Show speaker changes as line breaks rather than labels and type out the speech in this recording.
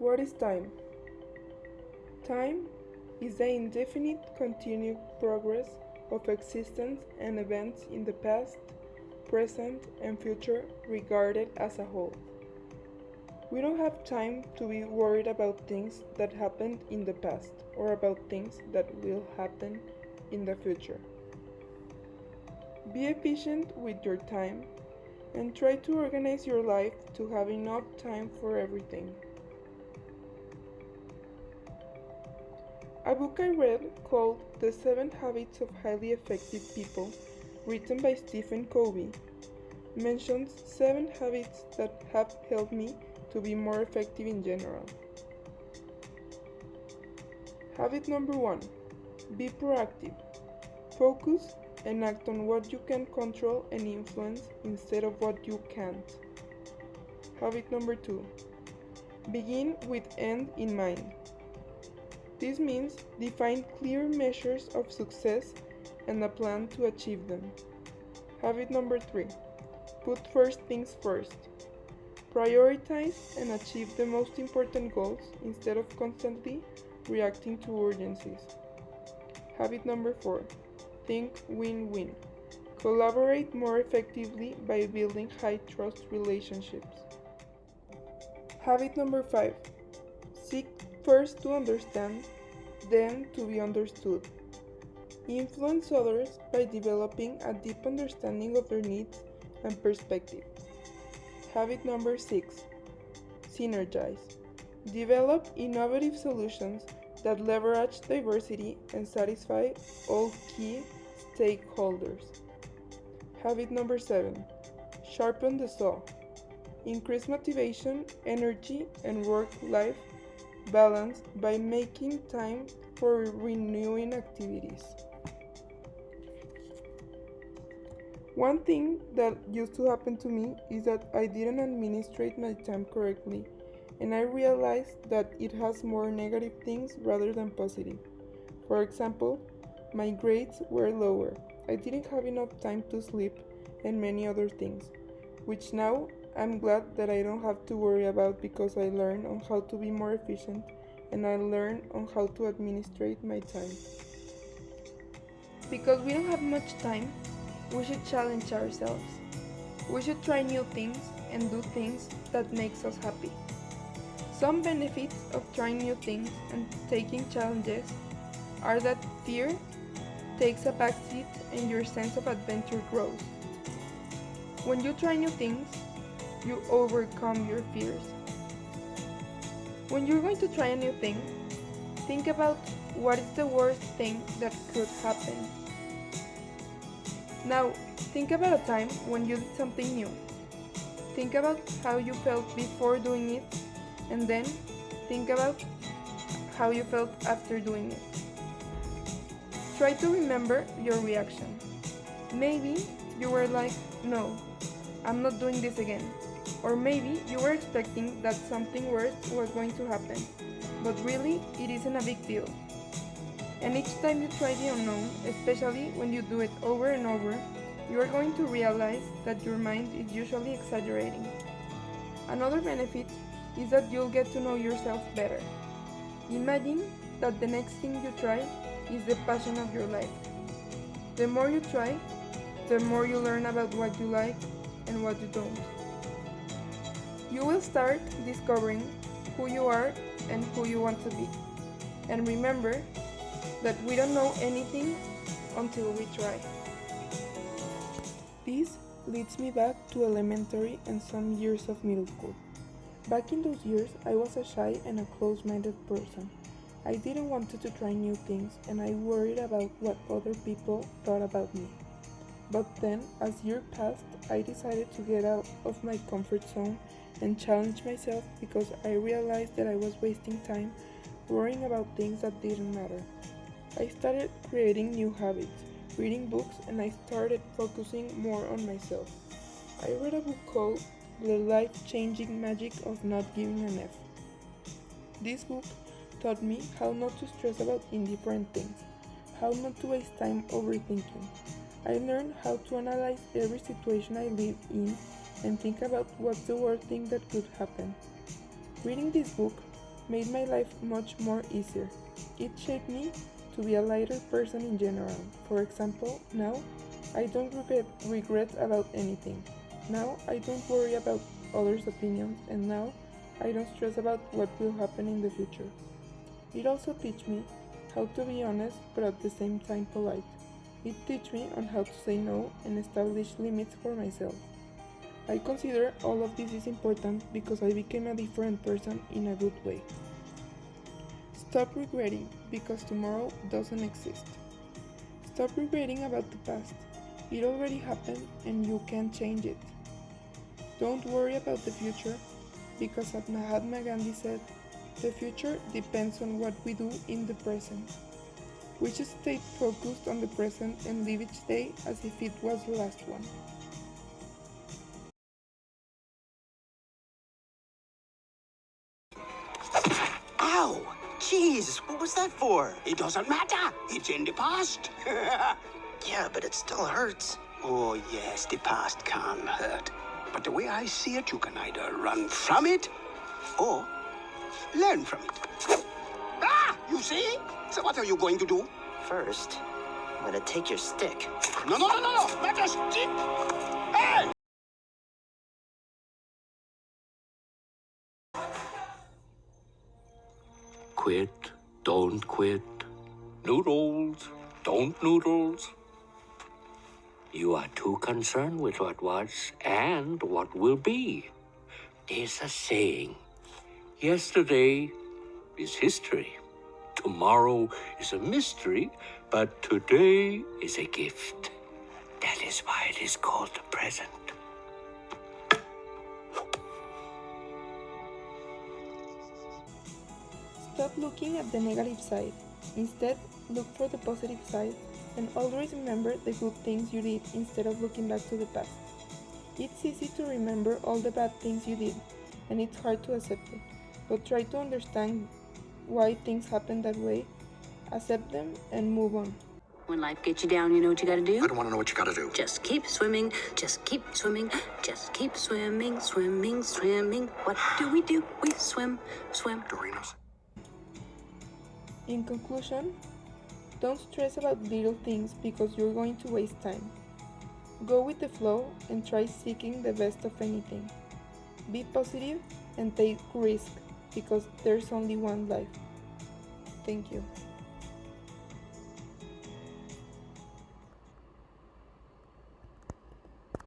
What is time? Time is the indefinite continued progress of existence and events in the past, present, and future regarded as a whole. We don't have time to be worried about things that happened in the past or about things that will happen in the future. Be efficient with your time and try to organize your life to have enough time for everything. A book I read called The 7 Habits of Highly Effective People, written by Stephen Covey, mentions 7 habits that have helped me to be more effective in general. Habit number 1: be proactive. Focus and act on what you can control and influence instead of what you can't. Habit number 2: begin with end in mind. This means define clear measures of success and a plan to achieve them. Habit number 3: put first things first. Prioritize and achieve the most important goals instead of constantly reacting to urgencies. Habit number 4: think win-win. Collaborate more effectively by building high trust relationships. Habit number 5: seek first to understand, then to be understood. Influence others by developing a deep understanding of their needs and perspective. Habit number 6: synergize. Develop innovative solutions that leverage diversity and satisfy all key stakeholders. Habit number 7: sharpen the saw. Increase motivation, energy, and work-life balance by making time for renewing activities. One thing that used to happen to me is that I didn't administrate my time correctly, and I realized that it has more negative things rather than positive. For example, my grades were lower, I didn't have enough time to sleep, and many other things, which now I'm glad that I don't have to worry about because I learned on how to be more efficient and I learned on how to administrate my time. Because we don't have much time, we should challenge ourselves. We should try new things and do things that makes us happy. Some benefits of trying new things and taking challenges are that fear takes a backseat and your sense of adventure grows. When you try new things, you overcome your fears. When you're going to try a new thing, think about what is the worst thing that could happen. Now, think about a time when you did something new. Think about how you felt before doing it, and then think about how you felt after doing it. Try to remember your reaction. Maybe you were like, no, I'm not doing this again. Or maybe you were expecting that something worse was going to happen, but really it isn't a big deal. And each time you try the unknown, especially when you do it over and over, you are going to realize that your mind is usually exaggerating. Another benefit is that you'll get to know yourself better. Imagine that the next thing you try is the passion of your life. The more you try, the more you learn about what you like and what you don't. You will start discovering who you are and who you want to be. And remember that we don't know anything until we try. This leads me back to elementary and some years of middle school. Back in those years, I was a shy and a close-minded person. I didn't want to try new things and I worried about what other people thought about me. But then, as years passed, I decided to get out of my comfort zone and challenge myself because I realized that I was wasting time worrying about things that didn't matter. I started creating new habits, reading books, and I started focusing more on myself. I read a book called The Life-Changing Magic of Not Giving an F. This book taught me how not to stress about indifferent things, how not to waste time overthinking. I learned how to analyze every situation I live in and think about what's the worst thing that could happen. Reading this book made my life much more easier. It shaped me to be a lighter person in general. For example, now I don't regret about anything. Now I don't worry about others' opinions, and now I don't stress about what will happen in the future. It also teach me how to be honest but at the same time polite. It teach me on how to say no and establish limits for myself. I consider all of this is important because I became a different person in a good way. Stop regretting because tomorrow doesn't exist. Stop regretting about the past. It already happened and you can't change it. Don't worry about the future because as Mahatma Gandhi said, the future depends on what we do in the present. We should stay focused on the present and live each day as if it was the last one.
Ow! Jeez, what was that for? It doesn't matter. It's in the past. Yeah, but it still hurts. Oh, yes, the past can hurt. But the way I see it, you can either run from it or learn from it. Ah! You see? So what are you going to do?
First, I'm gonna take your stick.
No, not a stick! Hey!
Quit, don't quit. Noodles, don't noodles. You are too concerned with what was and what will be. There's a saying, yesterday is history. Tomorrow is a mystery, but today is a gift. That is why it is called the present.
Stop looking at the negative side. Instead, look for the positive side and always remember the good things you did instead of looking back to the past. It's easy to remember all the bad things you did, and it's hard to accept it, but try to understand why things happen that way, accept them, and move on.
When life gets you down, you know what you gotta do?
I don't want to know what you gotta do.
Just keep swimming, just keep swimming, just keep swimming, swimming, swimming. What do? We swim, swim.
Doritos.
In conclusion, don't stress about little things because you're going to waste time. Go with the flow and try seeking the best of anything. Be positive and take risk because there's only one life. Thank you.